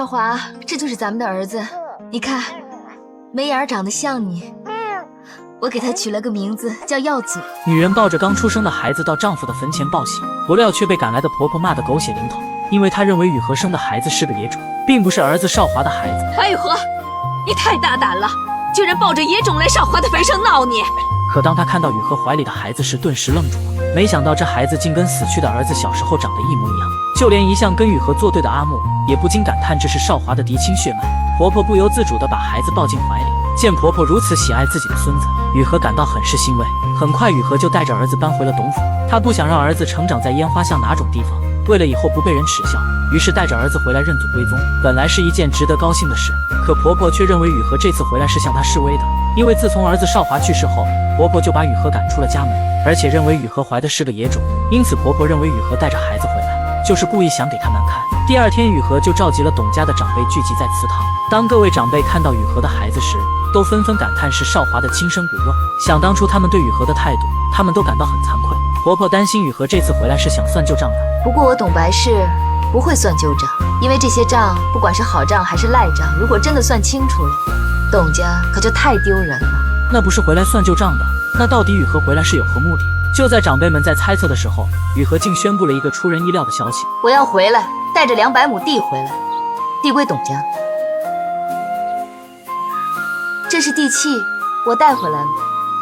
少华，这就是咱们的儿子，你看，眉眼长得像你，我给他取了个名字叫耀祖。女人抱着刚出生的孩子到丈夫的坟前报喜，不料却被赶来的婆婆骂得狗血淋头，因为她认为雨禾生的孩子是个野种，并不是儿子少华的孩子。白雨禾，你太大胆了，居然抱着野种来少华的坟上闹你！可当她看到雨禾怀里的孩子时，顿时愣住了，没想到这孩子竟跟死去的儿子小时候长得一模一样，就连一向跟雨禾作对的阿木也不禁感叹这是少华的嫡亲血脉。婆婆不由自主地把孩子抱进怀里，见婆婆如此喜爱自己的孙子，雨禾感到很是欣慰。很快雨禾就带着儿子搬回了董府，她不想让儿子成长在烟花巷哪种地方，为了以后不被人耻笑，于是带着儿子回来认祖归宗。本来是一件值得高兴的事，可婆婆却认为雨禾这次回来是向她示威的，因为自从儿子少华去世后，婆婆就把雨禾赶出了家门，而且认为雨禾怀的是个野种，因此婆婆认为雨禾带着孩子回来就是故意想给她难看。第二天，雨禾就召集了董家的长辈聚集在祠堂。当各位长辈看到雨禾的孩子时，都纷纷感叹是少华的亲生骨肉。想当初他们对雨禾的态度，他们都感到很惭愧。婆婆担心雨禾这次回来是想算旧账的。不过我董白氏不会算旧账，因为这些账不管是好账还是赖账，如果真的算清楚了，董家可就太丢人了。那不是回来算旧账的，那到底雨禾回来是有何目的？就在长辈们在猜测的时候，雨禾竟宣布了一个出人意料的消息：我要回来，带着200亩地回来，地归董家。这是地契，我带回来了。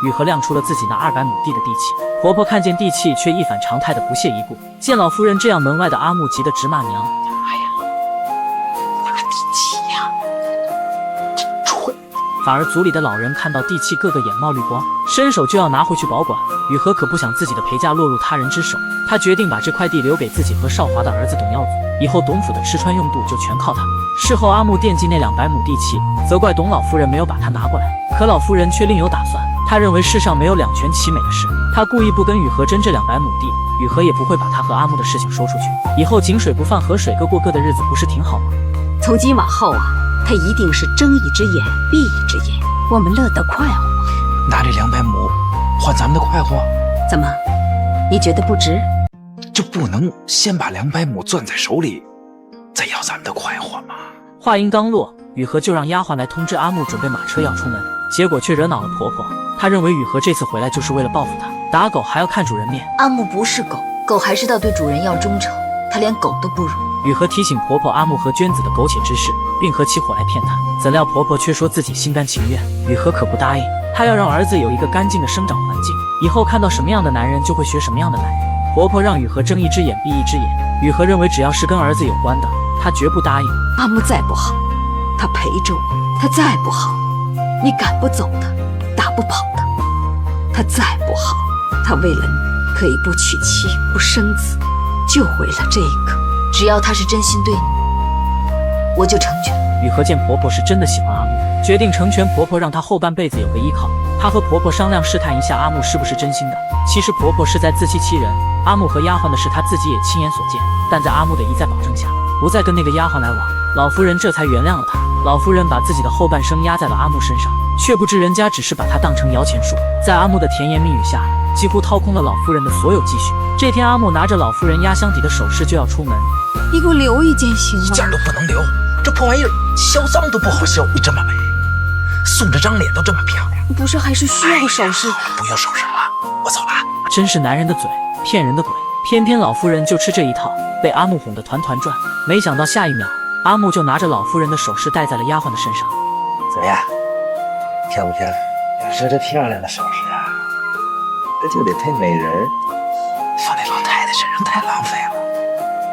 雨禾亮出了自己那200亩地的地契。婆婆看见地契，却一反常态的不屑一顾。见老夫人这样，门外的阿木急得直骂娘：“哎呀，拿地契呀，真蠢！”反而族里的老人看到地契，个个眼冒绿光，伸手就要拿回去保管。雨禾可不想自己的陪嫁落入他人之手，他决定把这块地留给自己和少华的儿子董耀祖，以后董府的吃穿用度就全靠他。事后阿木惦记那200亩地契，责怪董老夫人没有把他拿过来，可老夫人却另有打算。她认为世上没有两全其美的事，她故意不跟雨禾争这200亩地，雨禾也不会把他和阿木的事情说出去，以后井水不犯河水，各过各的日子不是挺好吗？从今往后啊，他一定是睁一只眼闭一只眼，我们乐得快活。拿这200亩换咱们的快活，怎么？你觉得不值？就不能先把200亩攥在手里，再要咱们的快活吗？话音刚落，雨禾就让丫鬟来通知阿木准备马车要出门，结果却惹恼了婆婆。她认为雨禾这次回来就是为了报复她，打狗还要看主人面。阿木不是狗，狗还知道对主人要忠诚，他连狗都不如。雨禾提醒婆婆阿木和娟子的苟且之事，并合起伙来骗她，怎料婆婆却说自己心甘情愿。雨禾可不答应，她要让儿子有一个干净的生长环境，以后看到什么样的男人就会学什么样的男人。婆婆让雨禾睁一只眼闭一只眼，雨禾认为只要是跟儿子有关的，她绝不答应。阿木再不好，他陪着我；他再不好，你赶不走他，打不跑他；他再不好，他为了你可以不娶妻不生子，就为了这个。只要他是真心对你，我就成全。雨禾见婆婆是真的喜欢阿木，决定成全婆婆，让她后半辈子有个依靠。她和婆婆商量试探一下阿木是不是真心的。其实婆婆是在自欺欺人，阿木和丫鬟的事她自己也亲眼所见，但在阿木的一再保证下，不再跟那个丫鬟来往，老夫人这才原谅了她。老夫人把自己的后半生压在了阿木身上，却不知人家只是把她当成摇钱树。在阿木的甜言蜜语下，几乎掏空了老夫人的所有积蓄。这天，阿木拿着老夫人压箱底的首饰就要出门。你给我留一件行吗？一件都不能留，这破玩意儿销赃都不好销。你这么美，送这张脸都这么漂亮，不是还是需要首饰？不用首饰了，我走了。真是男人的嘴骗人的鬼，偏偏老夫人就吃这一套，被阿木哄得团团转。没想到下一秒，阿木就拿着老夫人的首饰戴在了丫鬟的身上。怎么样，漂不漂亮？要是这漂亮的首饰啊，这就得配美人，放在老太太身上太浪费了。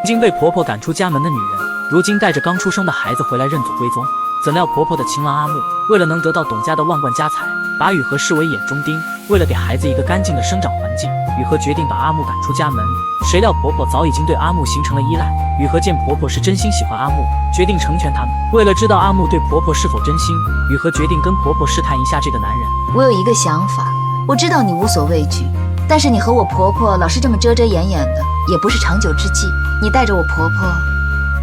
曾经被婆婆赶出家门的女人，如今带着刚出生的孩子回来认祖归宗。怎料婆婆的情郎阿木，为了能得到董家的万贯家财，把雨禾视为眼中钉。为了给孩子一个干净的生长环境，雨禾决定把阿木赶出家门。谁料婆婆早已经对阿木形成了依赖。雨禾见婆婆是真心喜欢阿木，决定成全他们。为了知道阿木对婆婆是否真心，雨禾决定跟婆婆试探一下这个男人。我有一个想法，我知道你无所畏惧，但是你和我婆婆老是这么遮遮掩掩的，也不是长久之计。你带着我婆婆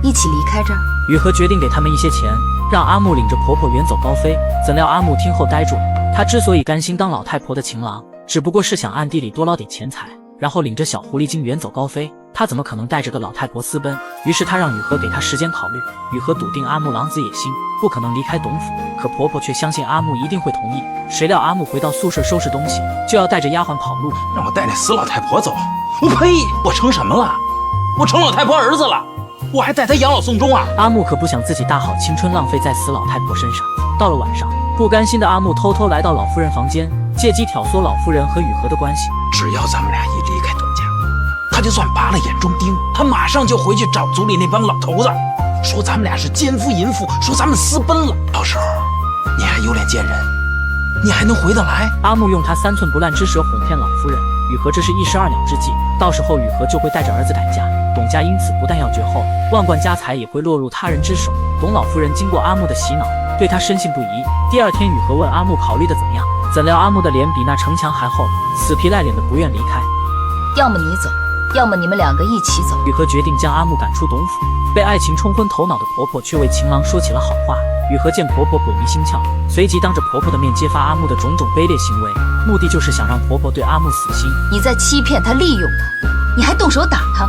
一起离开这儿。雨禾决定给他们一些钱，让阿木领着婆婆远走高飞。怎料阿木听后呆住了，他之所以甘心当老太婆的情郎，只不过是想暗地里多捞点钱财，然后领着小狐狸精远走高飞。他怎么可能带着个老太婆私奔？于是他让雨禾给他时间考虑。雨禾笃定阿木狼子野心，不可能离开董府，可婆婆却相信阿木一定会同意。谁料阿木回到宿舍收拾东西，就要带着丫鬟跑路，让我带那死老太婆走，我呸！我成什么了？我成老太婆儿子了，我还带她养老送终啊！阿木可不想自己大好青春浪费在死老太婆身上。到了晚上，不甘心的阿木偷偷来到老夫人房间，借机挑唆老夫人和雨禾的关系。只要咱们俩一离开董家，他就算拔了眼中钉，他马上就回去找族里那帮老头子，说咱们俩是奸夫淫妇，说咱们私奔了。到时候你还有脸见人？你还能回得来？阿木用他3寸不烂之舌哄骗老夫人，雨禾这是一石二鸟之计。到时候雨禾就会带着儿子改嫁，董家因此不但要绝后，万贯家财也会落入他人之手。董老夫人经过阿木的洗脑，对他深信不疑。第二天，雨禾问阿木考虑的怎么样，怎料阿木的脸比那城墙还厚，死皮赖脸的不愿离开。要么你走，要么你们2个一起走。雨禾决定将阿木赶出董府。被爱情冲昏头脑的婆婆却为情郎说起了好话。雨禾见婆婆鬼迷心窍，随即当着婆婆的面揭发阿木的种种卑劣行为，目的就是想让婆婆对阿木死心。你在欺骗他，利用他，你还动手打他。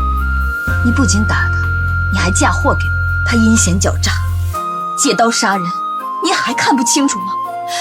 你不仅打他，你还嫁祸给我。他阴险狡诈，借刀杀人，你还看不清楚吗？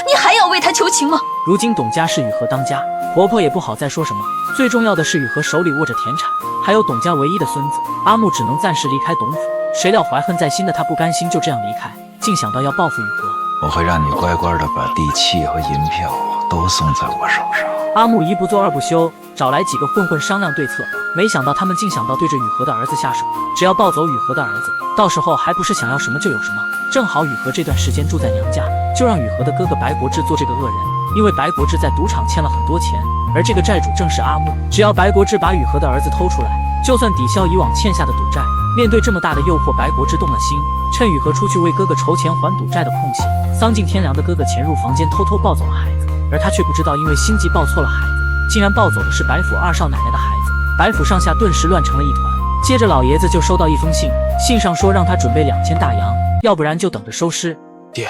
你还要为他求情吗？如今董家是雨禾当家，婆婆也不好再说什么。最重要的是雨禾手里握着田产，还有董家唯一的孙子。阿木只能暂时离开董府，谁料怀恨在心的他不甘心就这样离开，竟想到要报复雨禾。我会让你乖乖的把地契和银票都送在我手上。阿木一不做二不休，找来几个混混商量对策，没想到他们竟想到对着雨禾的儿子下手。只要抱走雨禾的儿子，到时候还不是想要什么就有什么。正好雨禾这段时间住在娘家，就让雨禾的哥哥白国志做这个恶人。因为白国志在赌场欠了很多钱，而这个债主正是阿木。只要白国志把雨禾的儿子偷出来，就算抵消以往欠下的赌债。面对这么大的诱惑，白国志动了心。趁雨禾出去为哥哥筹钱还赌债的空隙，丧尽天良的哥哥潜入房间偷偷抱走了孩子，而他却不知道，因为心急抱错了孩子，竟然抱走的是白府二少奶奶的孩子。白府上下顿时乱成了一团。接着老爷子就收到一封信，信上说让他准备2000大洋，要不然就等着收尸。爹，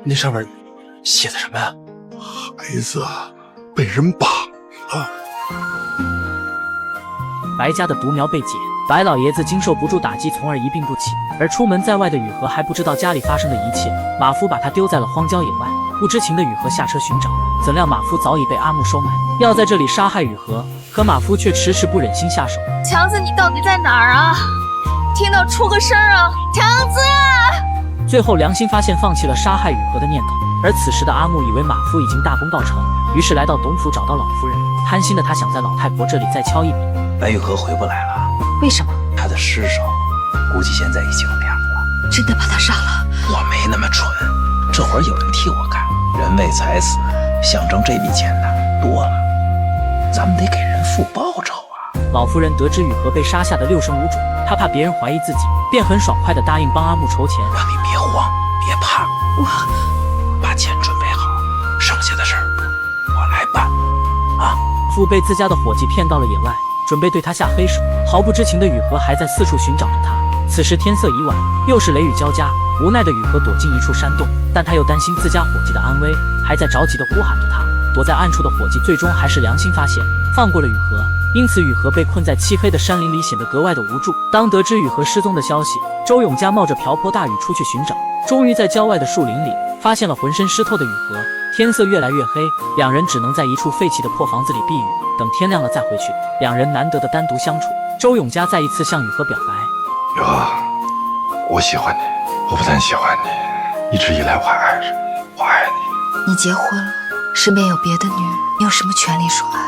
那上面写的什么呀？孩子被人绑了。白家的独苗被解，白老爷子经受不住打击，从而一病不起。而出门在外的雨禾还不知道家里发生的一切，马夫把他丢在了荒郊野外。不知情的雨禾下车寻找，怎料马夫早已被阿木收买，要在这里杀害雨禾。可马夫却迟迟不忍心下手。强子，你到底在哪儿啊？听到出个声啊！强子啊！最后良心发现，放弃了杀害雨禾的念头。而此时的阿木以为马夫已经大功告成，于是来到董府找到老夫人。贪心的他想在老太婆这里再敲一笔。白玉禾回不来了，为什么？他的尸首估计现在已经凉了。真的把他杀了？我没那么蠢，这会儿有人替我干。人为财死，象征这笔钱呢多了，咱们得给人付报酬啊。老夫人得知雨禾被杀下的6神无主，她怕别人怀疑自己，便很爽快地答应帮阿木筹钱。让你别慌，别怕，我把钱准备好，剩下的事儿我来办啊。父被自家的伙计骗到了野外，准备对他下黑手。毫不知情的雨禾还在四处寻找着他。此时天色已晚，又是雷雨交加，无奈的雨禾躲进一处山洞，但他又担心自家伙计的安危，还在着急地呼喊着他。躲在暗处的伙计最终还是良心发现，放过了雨禾。因此雨禾被困在漆黑的山林里，显得格外的无助。当得知雨禾失踪的消息，周永嘉冒着瓢泼大雨出去寻找，终于在郊外的树林里发现了浑身湿透的雨禾。天色越来越黑，两人只能在一处废弃的破房子里避雨，等天亮了再回去。两人难得的单独相处，周永嘉再一次向雨禾表白：雨禾，我喜欢你，我不但喜欢你，一直以来我还爱着你，我爱你。你结婚了，身边有别的女人，你有什么权利说爱？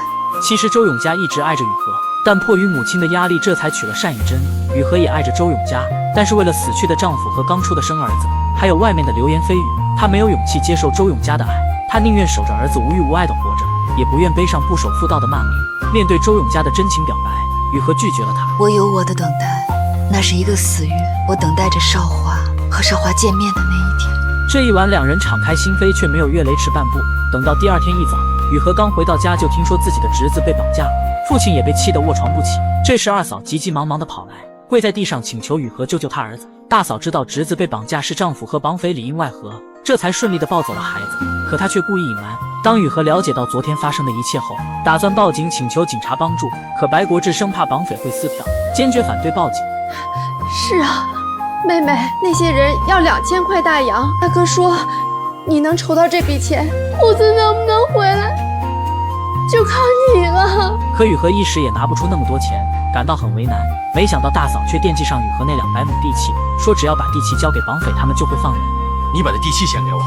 其实周永嘉一直爱着雨禾，但迫于母亲的压力，这才娶了单以真。雨禾也爱着周永嘉，但是为了死去的丈夫和刚出的生儿子，还有外面的流言蜚语，她没有勇气接受周永嘉的爱。她宁愿守着儿子无欲无爱的活着，也不愿背上不守妇道的骂名。面对周永嘉的真情表白，雨禾拒绝了他。我有我的等待，那是一个死约，我等待着少华和少华见面的那一天。这一晚，两人敞开心扉，却没有越雷池半步。等到第二天一早，雨禾刚回到家，就听说自己的侄子被绑架了，父亲也被气得卧床不起。这时二嫂急急忙忙地跑来，跪在地上请求雨禾救救他儿子。大嫂知道侄子被绑架是丈夫和绑匪里应外合，这才顺利的抱走了孩子。可他却故意隐瞒。当雨禾了解到昨天发生的一切后，打算报警请求警察帮助，可白国志生怕绑匪会撕票，坚决反对报警。是啊，妹妹，那些人要2000块大洋，大哥说你能筹到这笔钱，虎子能不能回来，就靠你了。可雨禾一时也拿不出那么多钱，感到很为难。没想到大嫂却惦记上雨禾那200亩地契，说只要把地契交给绑匪，他们就会放人。你把那地契先给我，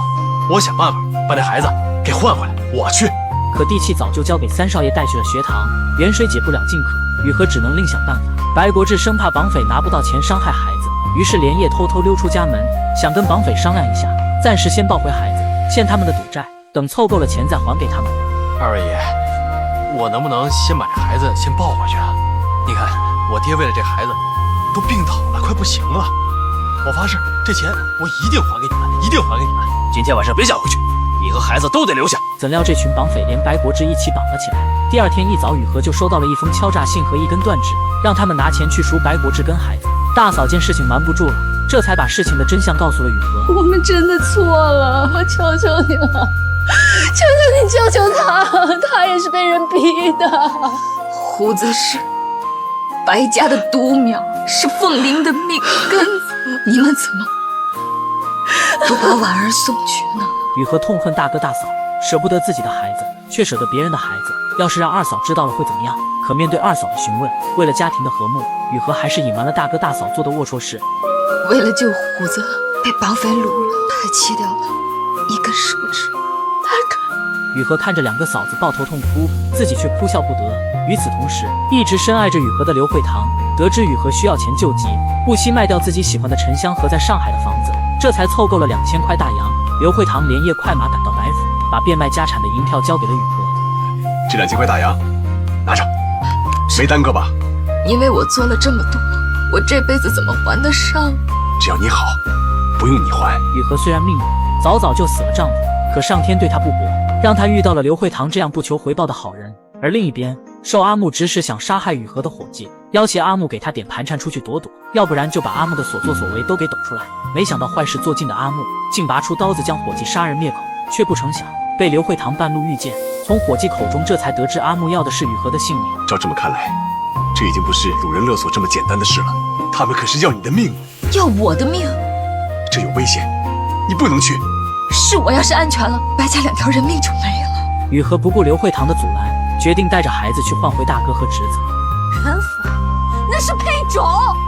我想办法把那孩子给换回来。我去。可地契早就交给3少爷带去了学堂，远水解不了近渴，雨禾只能另想办法。白国志生怕绑匪拿不到钱伤害孩子，于是连夜偷偷溜出家门，想跟绑匪商量一下，暂时先抱回孩子，欠他们的赌债，等凑够了钱再还给他们。二位爷，我能不能先把这孩子先抱回去啊？你看我爹为了这孩子都病倒了，快不行了。我发誓，这钱我一定还给你们，一定还给你们。今天晚上别想回去，你和孩子都得留下。怎料这群绑匪连白国志一起绑了起来。第2天一早，雨禾就收到了一封敲诈信和一根断指，让他们拿钱去赎白国志跟孩子。大嫂见事情瞒不住了，这才把事情的真相告诉了雨禾。我们真的错了，我求求你了，求求你救救他，他也是被人逼的。胡子是白家的独苗，是凤玲的命根子，你们怎么不把婉儿送去呢？雨禾痛恨大哥大嫂，舍不得自己的孩子，却舍得别人的孩子。要是让二嫂知道了会怎么样？可面对二嫂的询问，为了家庭的和睦，雨禾还是隐瞒了大哥大嫂做的龌龊事。为了救虎子，被绑匪掳了，还切掉了一根手指。大哥，雨禾看着2个嫂子抱头痛哭，自己却哭笑不得。与此同时，一直深爱着雨禾的刘惠堂得知雨禾需要钱救急，不惜卖掉自己喜欢的沉香和在上海的房子，这才凑够了2000块大洋。刘惠堂连夜快马赶到白府，把变卖家产的银票交给了雨禾。这2000块大洋，拿着，没耽搁吧？因为我做了这么多，我这辈子怎么还得上？只要你好，不用你还。雨禾虽然命苦，早早就死了丈夫，可上天对她不薄，让她遇到了刘惠堂这样不求回报的好人。而另一边，受阿木指使想杀害雨禾的伙计，要挟阿木给他点盘缠出去躲躲，要不然就把阿木的所作所为都给抖出来。没想到坏事做尽的阿木，竟拔出刀子将伙计杀人灭口，却不成想被刘惠堂半路遇见，从伙计口中这才得知阿木要的是雨禾的性命。照这么看来，这已经不是掳人勒索这么简单的事了，他们可是要你的命，要我的命？这有危险，你不能去。是我要是安全了，白家2条人命就没了。雨禾不顾刘惠堂的阻拦，决定带着孩子去换回大哥和侄子。人妇，那是配种，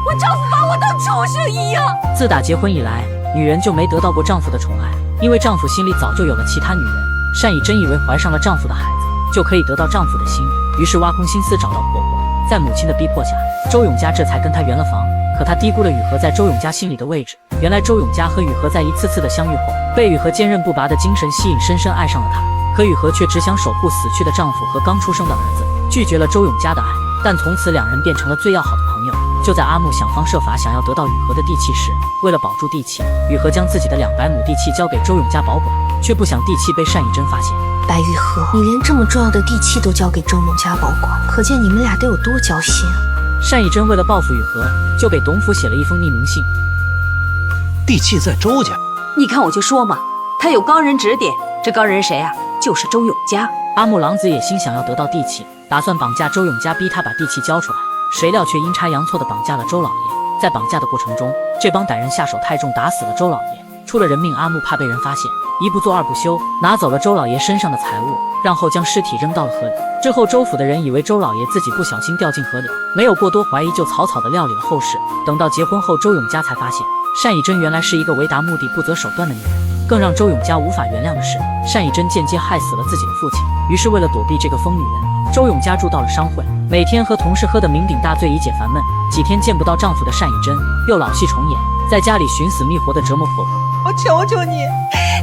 我丈夫把我当畜生一样。自打结婚以来，女人就没得到过丈夫的宠爱，因为丈夫心里早就有了其他女人。单以真以为怀上了丈夫的孩子就可以得到丈夫的心，于是挖空心思找到婆婆，在母亲的逼迫下，周永家这才跟她圆了房。可她低估了雨禾在周永家心里的位置。原来周永家和雨禾在一次次的相遇后，被雨禾坚韧不拔的精神吸引，深深爱上了她。可雨禾却只想守护死去的丈夫和刚出生的儿子，拒绝了周永家的爱。但从此2人变成了最要好的朋友。就在阿木想方设法想要得到雨禾的地契时，为了保住地契，雨禾将自己的200亩地契交给周永家保管，却不想地契被单以真发现。白玉禾，你连这么重要的地契都交给周永家保管，可见你们俩得有多交心啊！单以真为了报复雨禾，就给董府写了一封匿名信。地契在周家，你看我就说嘛，他有高人指点，这高人谁啊？就是周永家。阿木郎子也心想要得到地契，打算绑架周永家，逼他把地契交出来。谁料却阴差阳错地绑架了周老爷。在绑架的过程中，这帮歹人下手太重，打死了周老爷。出了人命，阿木怕被人发现，一不做二不休，拿走了周老爷身上的财物，然后将尸体扔到了河里。之后周府的人以为周老爷自己不小心掉进河里，没有过多怀疑，就草草地料理了后事。等到结婚后，周永家才发现单以真原来是一个为达目的不择手段的女人。更让周永家无法原谅的是，单以真间接害死了自己的父亲。于是为了躲避这个疯女人，周永家住到了商会，每天和同事喝得酩酊大醉以解烦闷。几天见不到丈夫的单以真又老戏重演，在家里寻死觅活地折磨婆婆。我求求你，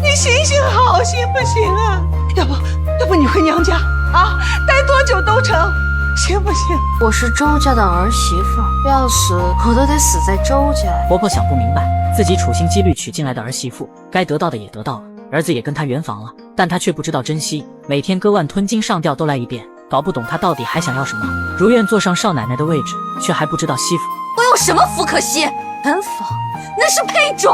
你行行好，行不行啊？要不你回娘家啊，待多久都成，行不行？我是周家的儿媳妇，要死我都得死在周家。婆婆想不明白，自己处心积虑娶进来的儿媳妇，该得到的也得到了，儿子也跟她圆房了，但她却不知道珍惜，每天割腕吞金上吊都来一遍，搞不懂她到底还想要什么。如愿坐上少奶奶的位置，却还不知道惜福。我有什么福可惜？门房那是配种。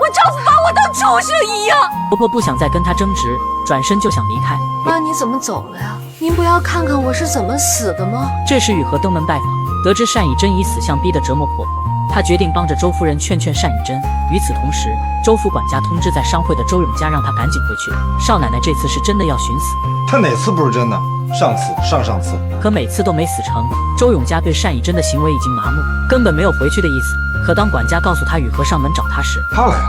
我丈夫把我当畜生一样。婆婆不想再跟她争执，转身就想离开。妈，你怎么走了呀？您不要看看我是怎么死的吗？这时雨禾登门拜访，得知单以真以死相逼得折磨婆婆，他决定帮着周夫人劝劝单以真。与此同时，周府管家通知在商会的周永家，让他赶紧回去。少奶奶这次是真的要寻死，他哪次不是真的？上次、上次，可每次都没死成。周永家对单以真的行为已经麻木，根本没有回去的意思。可当管家告诉他雨禾上门找他时，他来了，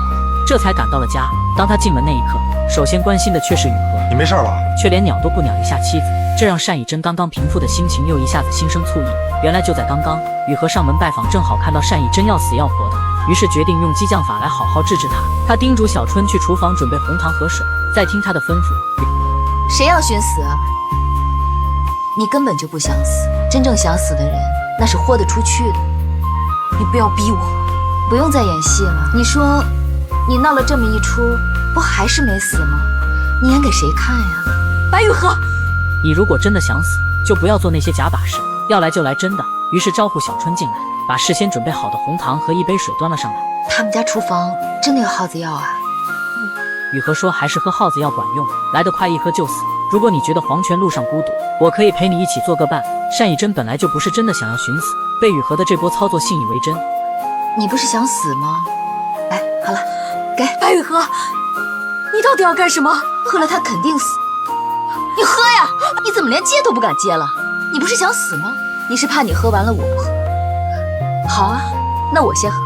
这才赶到了家。当他进门那一刻，首先关心的却是雨禾，你没事吧？却连鸟都不鸟一下妻子，这让单以真刚刚平复的心情又一下子心生醋意。原来就在刚刚，雨禾上门拜访，正好看到单以真要死要活的，于是决定用激将法来好好治治他。他叮嘱小春去厨房准备红糖和水，再听他的吩咐。谁要寻死啊？你根本就不想死，真正想死的人那是豁得出去的。你不要逼我，不用再演戏了。你说你闹了这么一出，不还是没死吗？你演给谁看呀？白雨禾，你如果真的想死，就不要做那些假把式，要来就来真的。于是招呼小春进来，把事先准备好的红糖和一杯水端了上来。他们家厨房真的有耗子药啊？雨禾说还是喝耗子药管用，来得快一喝就死。如果你觉得黄泉路上孤独，我可以陪你一起做个伴。单以真本来就不是真的想要寻死，被雨禾的这波操作信以为真。你不是想死吗？来，好了，给白雨禾，你到底要干什么？喝了他肯定死。你喝呀！你怎么连接都不敢接了？你不是想死吗？你是怕你喝完了我不喝？好啊，那我先喝。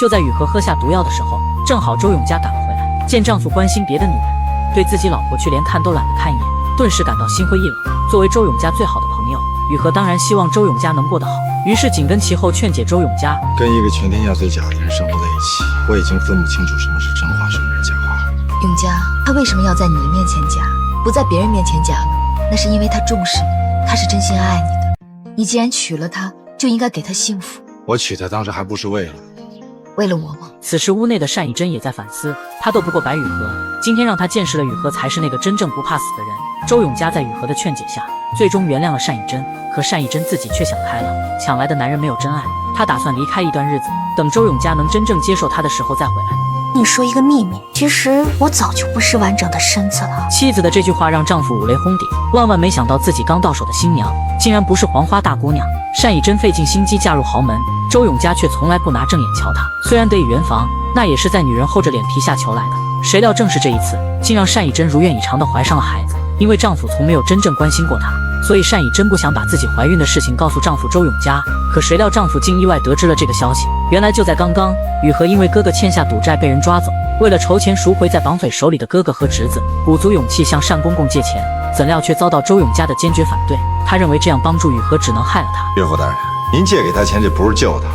就在雨禾喝下毒药的时候，正好周永家赶了回来，见丈夫关心别的女人，对自己老婆却连看都懒得看一眼，顿时感到心灰意冷。作为周永家最好的朋友，雨禾当然希望周永家能过得好，于是紧跟其后劝解周永家。跟一个全天下最假的人生活在一起，我已经分不清楚什么是真话，什么是假话。永家，他为什么要在你面前假，不在别人面前假呢？那是因为他重视你，他是真心爱你的。你既然娶了他，就应该给他幸福。我娶她当时还不是为了我吗？此时屋内的单以真也在反思，他斗不过白雨禾，今天让他见识了雨禾才是那个真正不怕死的人。周永家在雨禾的劝解下，最终原谅了单以真，可单以真自己却想开了，抢来的男人没有真爱，他打算离开一段日子，等周永家能真正接受他的时候再回来。你说一个秘密，其实我早就不是完整的身子了。妻子的这句话让丈夫五雷轰顶，万万没想到自己刚到手的新娘竟然不是黄花大姑娘。单以真费尽心机嫁入豪门，周永家却从来不拿正眼瞧她。虽然得以圆房，那也是在女人厚着脸皮下求来的。谁料正是这一次，竟让单以真如愿以偿地怀上了孩子。因为丈夫从没有真正关心过她，所以单以真不想把自己怀孕的事情告诉丈夫周永家。可谁料丈夫竟意外得知了这个消息。原来就在刚刚，雨禾因为哥哥欠下赌债被人抓走，为了筹钱赎回在绑匪手里的哥哥和侄子，鼓足勇气向单公公借钱，怎料却遭到周永家的坚决反对。他认为这样帮助雨禾只能害了他。岳父大人，您借给他钱，这不是救他，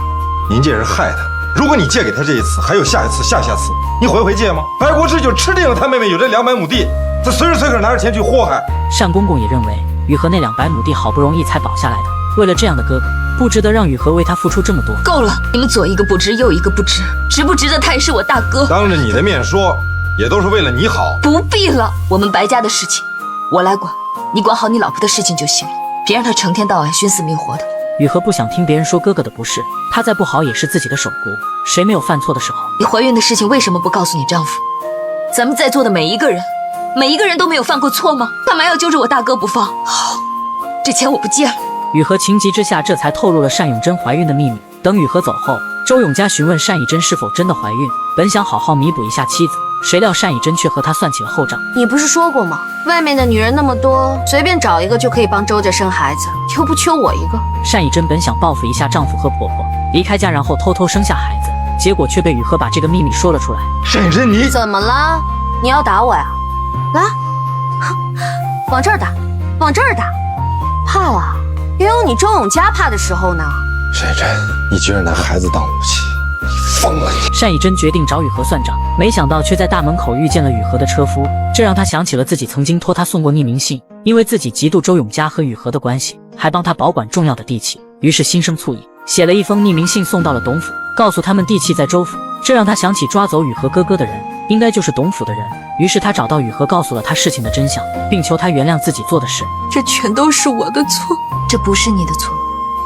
您这是害他。如果你借给他这一次，还有下一次、下下次，你会借吗？白国志就吃定了他妹妹有这200亩地，他随时随刻拿着钱去祸害。单公公也认为雨禾那200亩地好不容易才保下来的，为了这样的哥哥，不值得让雨禾为他付出这么多。够了，你们左一个不知，右一个不知，值不值得他也是我大哥。当着你的面说，也都是为了你好。不必了，我们白家的事情我来管，你管好你老婆的事情就行了，别让她成天到晚寻死觅活的。雨禾不想听别人说哥哥的不是，他再不好也是自己的手足，谁没有犯错的时候？你怀孕的事情为什么不告诉你丈夫？咱们在座的每一个人都没有犯过错吗？干嘛要揪着我大哥不放？好，这钱我不借了。雨禾情急之下，这才透露了单永真怀孕的秘密。等雨禾走后，周永家询问单以真是否真的怀孕，本想好好弥补一下妻子，谁料单以真却和他算起了后账。你不是说过吗？外面的女人那么多，随便找一个就可以帮周家生孩子，又不缺我一个。单以真本想报复一下丈夫和婆婆，离开家然后偷偷生下孩子，结果却被雨禾把这个秘密说了出来。单以真，你怎么了？你要打我呀？来，往这儿打，往这儿打。怕了？也有你周永家怕的时候呢。单以真，你居然拿孩子当武器，你疯了你！单以真决定找雨禾算账，没想到却在大门口遇见了雨禾的车夫，这让他想起了自己曾经托他送过匿名信，因为自己嫉妒周永家和雨禾的关系，还帮他保管重要的地契，于是心生醋意，写了一封匿名信送到了董府，告诉他们地契在周府。这让他想起抓走雨禾哥哥的人应该就是董府的人，于是他找到雨禾，告诉了他事情的真相，并求他原谅自己做的事。这全都是我的错。这不是你的错，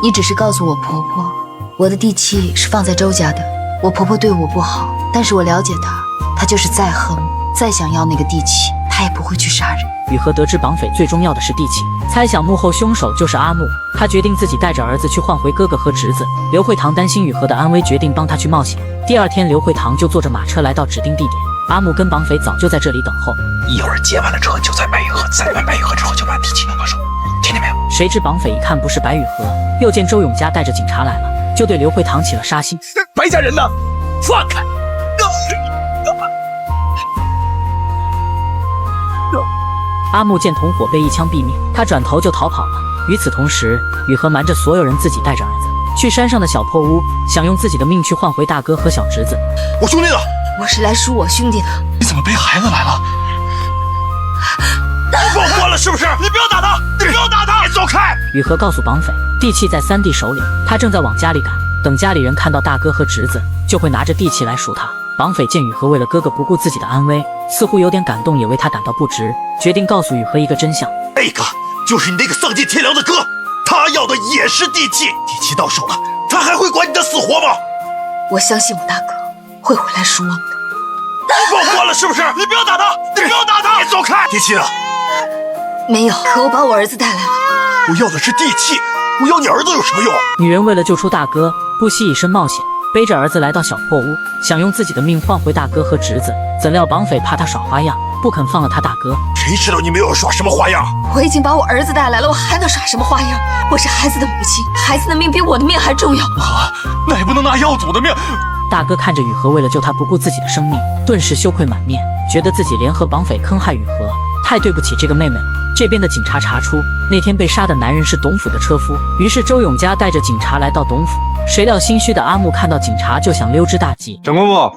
你只是告诉我婆婆，我的地契是放在周家的。我婆婆对我不好，但是我了解她，他就是再恨我，再想要那个地契，他也不会去杀人。雨禾得知绑匪最重要的是地契，猜想幕后凶手就是阿木，他决定自己带着儿子去换回哥哥和侄子。刘慧堂担心雨禾的安危，决定帮他去冒险。第二天，刘慧堂就坐着马车来到指定地点，阿木跟绑匪早就在这里等候。一会儿接完了车就在白玉河，载完白玉河之后就把地契弄到手，听见没有？谁知绑匪一看不是白雨禾，又见周永嘉带着警察来了，就对刘慧堂起了杀心。白家人呢？放开！阿木见同伙被一枪毙命，他转头就逃跑了。与此同时，雨禾瞒着所有人，自己带着儿子去山上的小破屋，想用自己的命去换回大哥和小侄子。我兄弟呢？我是来赎我兄弟的。你怎么背孩子来了？我活了是不是？你不要打他！你不要打他！你走开！雨禾告诉绑匪，地契在三弟手里，他正在往家里赶，等家里人看到大哥和侄子，就会拿着地契来赎他。绑匪见雨禾为了哥哥不顾自己的安危，似乎有点感动，也为他感到不值，决定告诉雨禾一个真相。那个就是你那个丧尽天良的哥，他要的也是地契，地契到手了，他还会管你的死活吗？我相信我大哥会回来赎我们的。我活了是不是？你不要打他！你不要打他！你走开！地契呢？没有，可我把我儿子带来了。我要的是地契，我要你儿子有什么用？女人为了救出大哥，不惜以身冒险，背着儿子来到小破屋，想用自己的命换回大哥和侄子。怎料绑匪怕他耍花样，不肯放了他大哥。谁知道你没有耍什么花样？我已经把我儿子带来了，我还能耍什么花样？我是孩子的母亲，孩子的命比我的命还重要。那也不能拿耀祖的命。大哥看着雨禾为了救他不顾自己的生命，顿时羞愧满面，觉得自己联合绑匪坑害雨禾，太对不起这个妹妹了。这边的警察查出那天被杀的男人是董府的车夫，于是周永嘉带着警察来到董府。谁料心虚的阿木看到警察就想溜之大吉。长公公，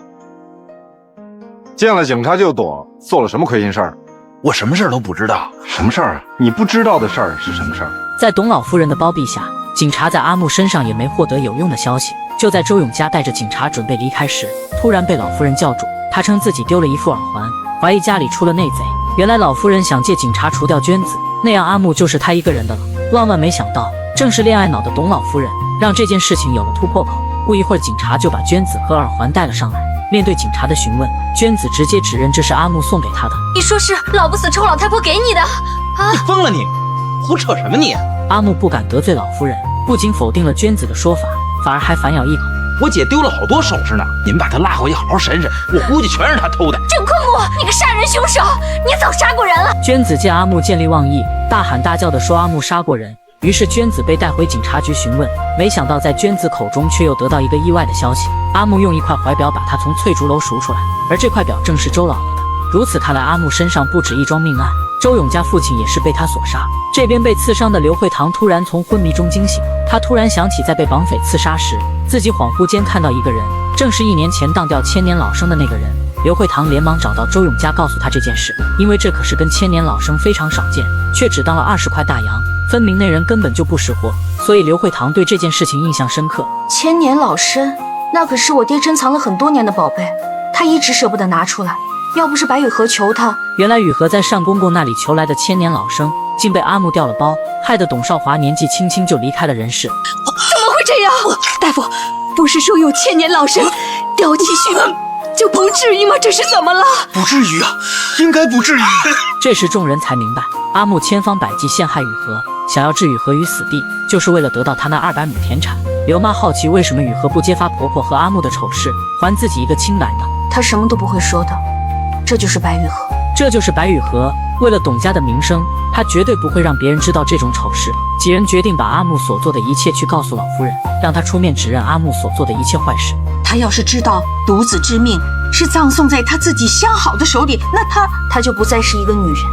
见了警察就躲，做了什么亏心事儿？我什么事儿都不知道。什么事儿啊？你不知道的事儿是什么事儿？在董老夫人的包庇下，警察在阿木身上也没获得有用的消息。就在周永嘉带着警察准备离开时，突然被老夫人叫住。他称自己丢了一副耳环，怀疑家里出了内贼。原来老夫人想借警察除掉娟子，那样阿木就是他一个人的了。万万没想到，正是恋爱脑的董老夫人让这件事情有了突破口。不一会儿，警察就把娟子和耳环带了上来。面对警察的询问，娟子直接指认这是阿木送给她的。你说是老不死臭老太婆给你的啊？你疯了你！胡扯什么你？阿木不敢得罪老夫人，不仅否定了娟子的说法，反而还反咬一口。我姐丢了好多首饰呢，你们把她拉回去好好审审，我估计全是她偷的。郑坤木，你个杀人凶手，你早杀过人了！娟子见阿木见利忘义，大喊大叫地说阿木杀过人。于是娟子被带回警察局询问，没想到在娟子口中却又得到一个意外的消息：阿木用一块怀表把他从翠竹楼赎出来，而这块表正是周老爷的。如此看来，阿木身上不止一桩命案，周永嘉父亲也是被他所杀。这边被刺伤的刘慧堂突然从昏迷中惊醒，他突然想起在被绑匪刺杀时，自己恍惚间看到一个人，正是1年前当掉千年老生的那个人。刘慧堂连忙找到周永嘉，告诉他这件事，因为这可是跟千年老生非常少见，却只当了20块大洋，分明那人根本就不识货，所以刘慧堂对这件事情印象深刻。千年老参，那可是我爹珍藏了很多年的宝贝，他一直舍不得拿出来。要不是白雨禾求他，原来雨禾在单公公那里求来的千年老生，竟被阿木调了包，害得董少华年纪轻轻就离开了人世。怎么会这样？大夫，不是说有千年老参吊起续命就不至于吗？这是怎么了？不至于啊，应该不至于。这时众人才明白，阿木千方百计陷害雨禾，想要置雨禾于死地，就是为了得到他那200亩田产。刘妈好奇为什么雨禾不揭发婆婆和阿木的丑事，还自己一个清白呢？他什么都不会说的，这就是白雨禾。这就是白雨禾，为了董家的名声，他绝对不会让别人知道这种丑事。几人决定把阿木所做的一切去告诉老夫人，让她出面指认阿木所做的一切坏事。他要是知道独子之命是葬送在他自己相好的手里，那他就不再是一个女人，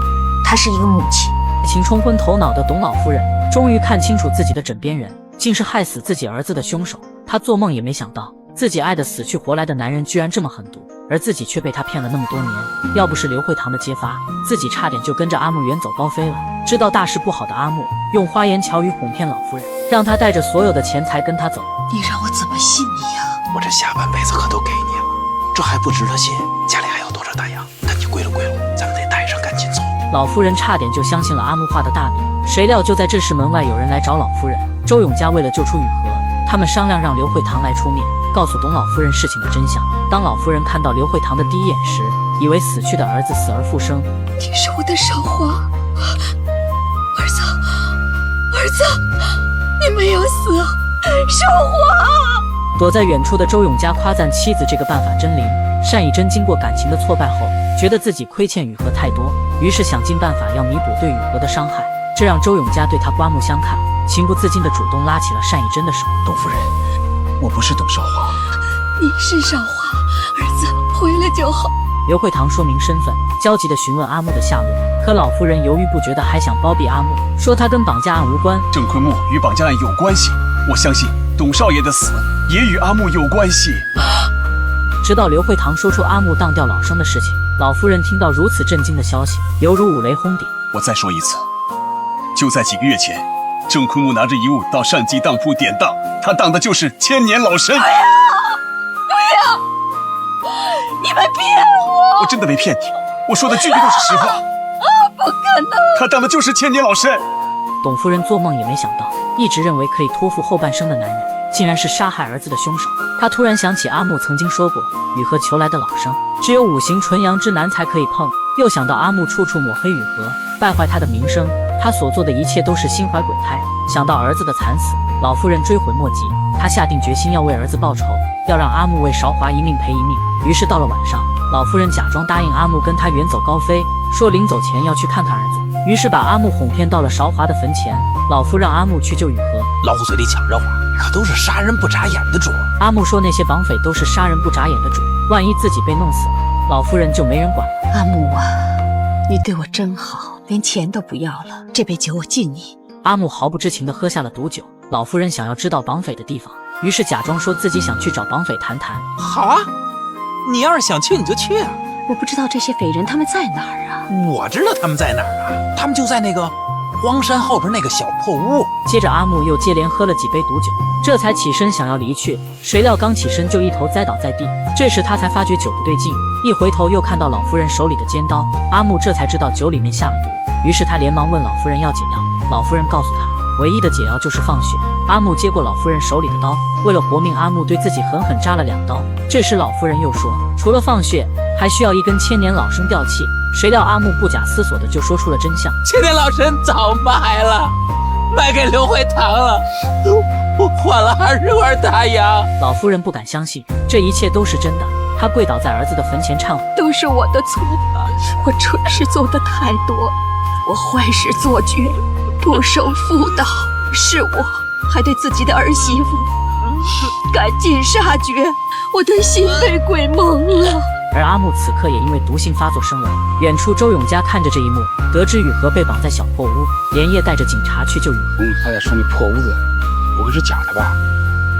她是一个母亲。情冲昏头脑的董老夫人终于看清楚自己的枕边人竟是害死自己儿子的凶手。她做梦也没想到，自己爱得死去活来的男人居然这么狠毒，而自己却被他骗了那么多年。要不是刘慧堂的揭发，自己差点就跟着阿木远走高飞了。知道大事不好的阿木，用花言巧语哄骗老夫人，让她带着所有的钱财跟他走。你让我怎么信你呀？我这下半辈子可都给你了，这还不值得信？家里还有多少大洋？赶紧归了归了，咱们得带上，赶紧走。老夫人差点就相信了阿木画的大饼，谁料就在这时门外有人来找老夫人。周永嘉为了救出雨禾，他们商量让刘慧堂来出面，告诉董老夫人事情的真相。当老夫人看到刘慧堂的第一眼时，以为死去的儿子死而复生。你是我的少华，儿子，儿子，你没有死，少华。躲在远处的周永嘉夸赞妻子这个办法真灵。单以真经过感情的挫败后，觉得自己亏欠雨禾太多，于是想尽办法要弥补对雨禾的伤害，这让周永嘉对他刮目相看，情不自禁地主动拉起了单以真的手。董夫人，我不是董少华。你是少华，儿子回来就好。刘慧堂说明身份，焦急地询问阿木的下落，可老夫人犹豫不决地还想包庇阿木，说他跟绑架案无关。郑坤木与绑架案有关系，我相信董少爷的死也与阿木有关系。直到刘慧堂说出阿木当掉老生的事情，老夫人听到如此震惊的消息，犹如五雷轰顶。我再说一次，就在几个月前，郑坤木拿着遗物到善济当铺典当，他当的就是千年老参。不要！你们骗我！我真的没骗你，我说的句句都是实话。不可能！他当的就是千年老参。董夫人做梦也没想到，一直认为可以托付后半生的男人，竟然是杀害儿子的凶手。她突然想起阿木曾经说过，雨禾求来的老生只有5行纯阳之男才可以碰，又想到阿木处处抹黑雨禾，败坏他的名声，他所做的一切都是心怀鬼胎。想到儿子的惨死，老夫人追悔莫及，她下定决心要为儿子报仇，要让阿木为韶华一命赔一命。于是到了晚上，老夫人假装答应阿木跟他远走高飞，说临走前要去看看儿子，于是把阿木哄骗到了韶华的坟前。老夫让阿木去救雨禾，老虎嘴里抢着话，可都是杀人不眨眼的主。阿木说那些绑匪都是杀人不眨眼的主，万一自己被弄死了，老夫人就没人管了。阿木啊，你对我真好，连钱都不要了，这杯酒我敬你。阿木毫不知情地喝下了毒酒。老夫人想要知道绑匪的地方，于是假装说自己想去找绑匪谈谈。好啊，你要是想去你就去啊。我不知道这些匪人他们在哪儿啊？我知道他们在哪儿啊，他们就在那个荒山后边那个小破屋。接着阿木又接连喝了几杯毒酒，这才起身想要离去，谁料刚起身就一头栽倒在地。这时他才发觉酒不对劲，一回头又看到老夫人手里的尖刀，阿木这才知道酒里面下了毒，于是他连忙问老夫人要解药。老夫人告诉他，唯一的解药就是放血。阿木接过老夫人手里的刀，为了活命，阿木对自己狠狠扎了2刀。这时老夫人又说，除了放血，还需要一根千年老参吊器。谁料阿木不假思索的就说出了真相：千年老参早卖了，卖给刘慧堂了，我换了20罐大洋。老夫人不敢相信，这一切都是真的。她跪倒在儿子的坟前忏悔，都是我的错，我蠢事做得太多，我坏事做绝，不守妇道，是我还对自己的儿媳妇赶尽杀绝，我的心被鬼蒙了。而阿木此刻也因为毒性发作身亡。远处周永嘉看着这一幕，得知雨禾被绑在小破屋，连夜带着警察去救雨禾。他在说那破屋子不会是假的吧？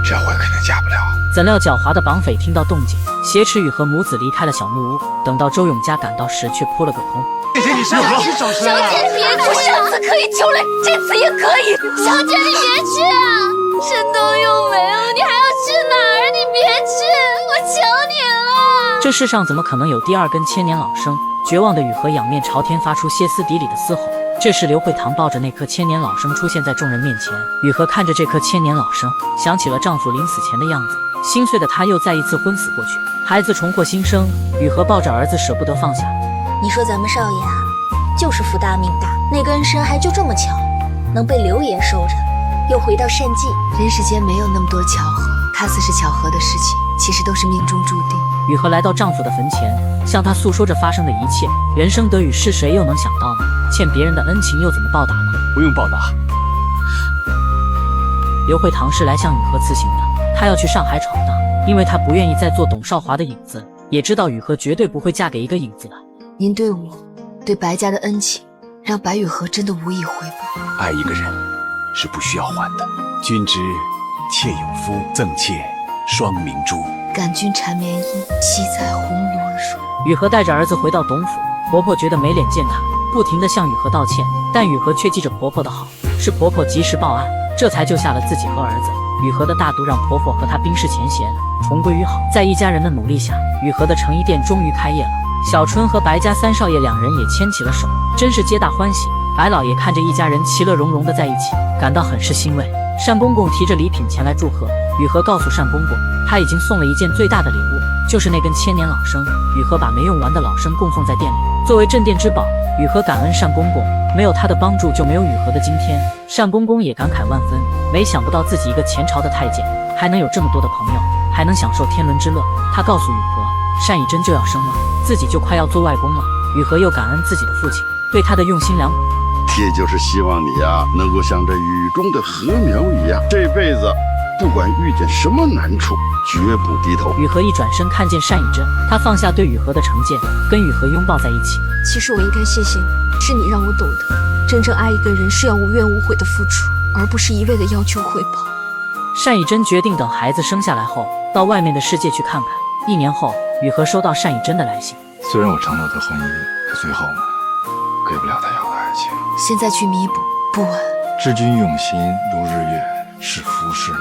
这回肯定假不了。怎料狡猾的绑匪听到动静，挟持雨禾母子离开了小木屋。等到周永嘉赶到时，却扑了个空。谢谢你是好事找小姐别去，上次可以救人，这次也可以。小姐你别去啊，山东又没了，你还要去哪儿？你别去，我求你了。这世上怎么可能有第2根千年老生？绝望的雨禾仰面朝天，发出歇斯底里的嘶吼。这时刘慧堂抱着那颗千年老生出现在众人面前。雨禾看着这颗千年老生，想起了丈夫临死前的样子，心碎的她又再一次昏死过去。孩子重获新生，雨禾抱着儿子舍不得放下。你说咱们少爷啊，就是福大命大，那根参还就这么巧，能被刘爷收着，又回到善济。人世间没有那么多巧合，看似是巧合的事情，其实都是命中注定。雨禾来到丈夫的坟前，向他诉说着发生的一切。人生得与失，谁又能想到呢？欠别人的恩情又怎么报答呢？不用报答。刘慧堂是来向雨禾辞行的，她要去上海闯荡，因为她不愿意再做董少华的影子，也知道雨禾绝对不会嫁给一个影子的。您对我、对白家的恩情，让白雨禾真的无以回报。爱一个人是不需要还的。君知妾有夫，赠妾双明珠。感君缠绵衣，栖在红罗树。雨禾带着儿子回到董府，婆婆觉得没脸见她，不停地向雨禾道歉，但雨禾却记着婆婆的好，是婆婆及时报案，这才救下了自己和儿子。雨禾的大度让婆婆和她冰释前嫌，重归于好。在一家人的努力下，雨禾的成衣店终于开业了。小春和白家3少爷2人也牵起了手，真是皆大欢喜。白老爷看着一家人其乐融融的在一起，感到很是欣慰。单公公提着礼品前来祝贺。雨禾告诉单公公，他已经送了一件最大的礼物，就是那根千年老生。雨禾把没用完的老生供奉在店里，作为镇店之宝。雨禾感恩单公公，没有他的帮助就没有雨禾的今天。单公公也感慨万分，没想不到自己一个前朝的太监，还能有这么多的朋友，还能享受天伦之乐。他告诉雨禾，单以真就要生了，自己就快要做外公了。雨禾又感恩自己的父亲对他的用心良苦。爹就是希望你啊，能够像这雨中的禾苗一样，这辈子不管遇见什么难处，绝不低头。雨禾一转身看见单以真，他放下对雨禾的成见，跟雨禾拥抱在一起。其实我应该谢谢你，是你让我懂得，真正爱一个人是要无怨无悔的付出，而不是一味的要求回报。单以真决定等孩子生下来后，到外面的世界去看看。1年后，雨禾收到单以真的来信。虽然我承诺他婚姻，可最后呢，给不了他要的爱情。现在去弥补，不晚。知君用心如日月，是福是你，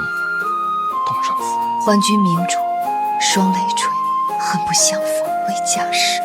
同生死。还君明主，双泪垂，恨不相逢未嫁时。